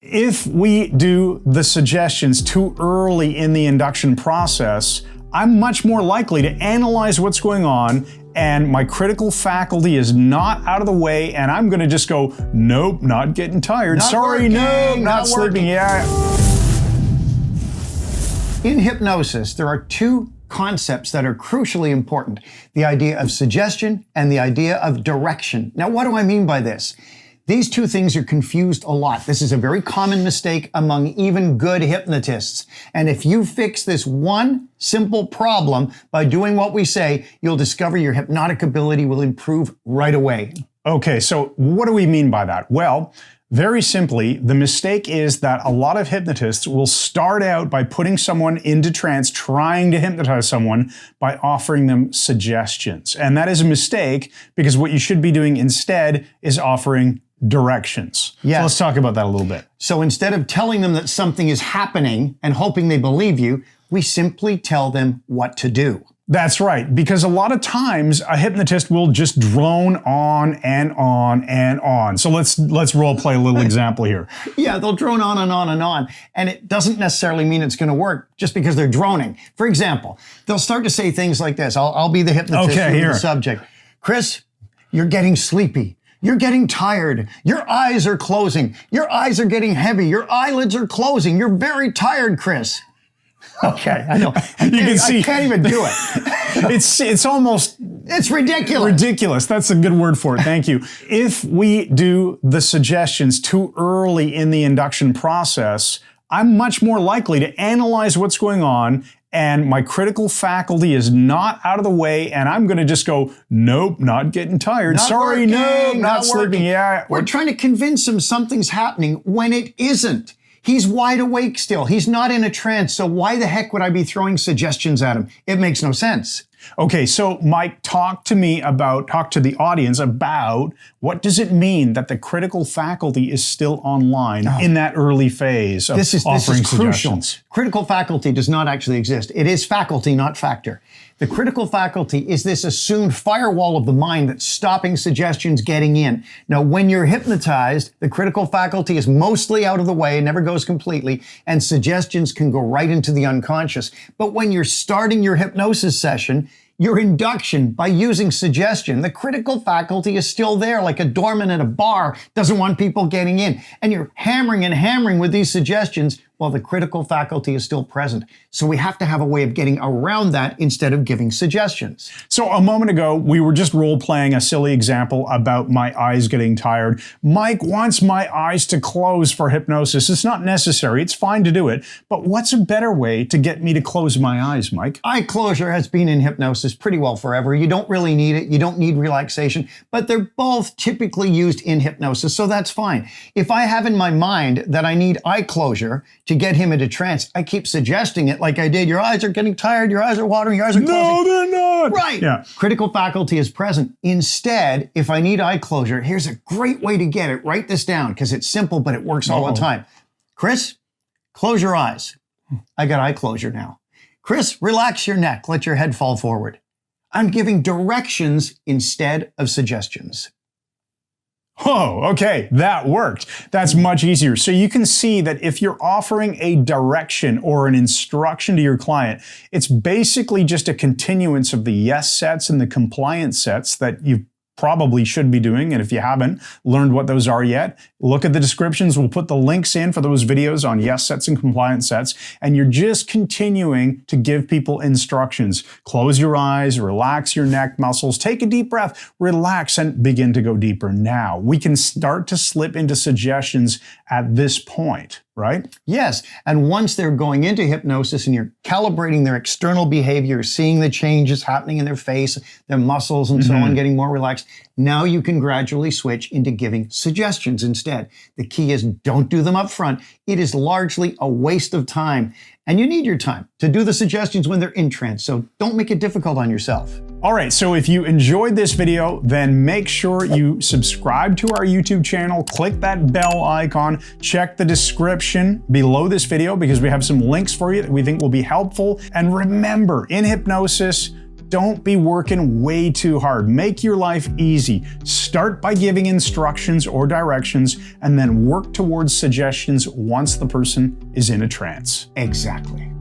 If we do the suggestions too early in the induction process, I'm much more likely to analyze what's going on and my critical faculty is not out of the way and I'm gonna just go, nope, not getting tired. Not Sorry, working, nope, not sleeping, working. yeah. In hypnosis, there are two concepts that are crucially important: the idea of suggestion and the idea of direction. Now, what do I mean by this? These two things are confused a lot. This is a very common mistake among even good hypnotists. And if you fix this one simple problem by doing what we say, you'll discover your hypnotic ability will improve right away. Okay, so what do we mean by that? Well, very simply, the mistake is that a lot of hypnotists will start out by putting someone into trance, trying to hypnotize someone by offering them suggestions. And that is a mistake because what you should be doing instead is offering directions. Yes. So let's talk about that a little bit. So instead of telling them that something is happening and hoping they believe you, we simply tell them what to do. That's right, because a lot of times a hypnotist will just drone on and on and on. So let's role play a little example here. Yeah, they'll drone on and on and on. And it doesn't necessarily mean it's going to work just because they're droning. For example, they'll start to say things like this. I'll be the hypnotist, okay, the subject. Chris, you're getting sleepy. You're getting tired. Your eyes are closing. Your eyes are getting heavy. Your eyelids are closing. You're very tired, Chris. Okay, I know. I can't even do it. It's almost... It's ridiculous. Ridiculous. That's a good word for it. Thank you. If we do the suggestions too early in the induction process, I'm much more likely to analyze what's going on and my critical faculty is not out of the way and I'm going to just go, nope, not getting tired. Not Sorry, working, nope, not sleeping. working. Yeah. We're trying to convince him something's happening when it isn't. He's wide awake still. He's not in a trance. So why the heck would I be throwing suggestions at him? It makes no sense. Okay, so Mike, talk to the audience about what does it mean that the critical faculty is still online in that early phase of offering suggestions? Crucial. Critical faculty does not actually exist. It is faculty, not factor. The critical faculty is this assumed firewall of the mind that's stopping suggestions getting in. Now, when you're hypnotized, the critical faculty is mostly out of the way, never goes completely, and suggestions can go right into the unconscious. But when you're starting your hypnosis session, your induction by using suggestion, the critical faculty is still there like a doorman at a bar doesn't want people getting in. And you're hammering and hammering with these suggestions while the critical faculty is still present. So we have to have a way of getting around that instead of giving suggestions. So a moment ago, we were just role-playing a silly example about my eyes getting tired. Mike wants my eyes to close for hypnosis. It's not necessary. It's fine to do it. But what's a better way to get me to close my eyes, Mike? Eye closure has been in hypnosis pretty well forever. You don't really need it. You don't need relaxation. But they're both typically used in hypnosis, so that's fine. If I have in my mind that I need eye closure to get him into trance, I keep suggesting it like I did. Your eyes are getting tired. Your eyes are watering. Your eyes are closing. No, they're not. Right. Yeah. Critical faculty is present. Instead, if I need eye closure, here's a great way to get it. Write this down because it's simple, but it works all the time. Chris, close your eyes. I got eye closure now. Chris, relax your neck. Let your head fall forward. I'm giving directions instead of suggestions. Oh, okay, that worked. That's much easier. So you can see that if you're offering a direction or an instruction to your client, it's basically just a continuance of the yes sets and the compliance sets that you probably should be doing. And if you haven't learned what those are yet, look at the descriptions. We'll put the links in for those videos on yes sets and compliance sets. And you're just continuing to give people instructions. Close your eyes, relax your neck muscles, take a deep breath, relax, and begin to go deeper. Now, we can start to slip into suggestions at this point, right? Yes, and once they're going into hypnosis and you're calibrating their external behavior, seeing the changes happening in their face, their muscles and so on, getting more relaxed, now you can gradually switch into giving suggestions instead. The key is don't do them up front. It is largely a waste of time. And you need your time to do the suggestions when they're in trance, so don't make it difficult on yourself. All right, so if you enjoyed this video, then make sure you subscribe to our YouTube channel, click that bell icon, check the description below this video because we have some links for you that we think will be helpful. And remember, in hypnosis, Don't be working way too hard. Make your life easy. Start by giving instructions or directions and then work towards suggestions once the person is in a trance. Exactly.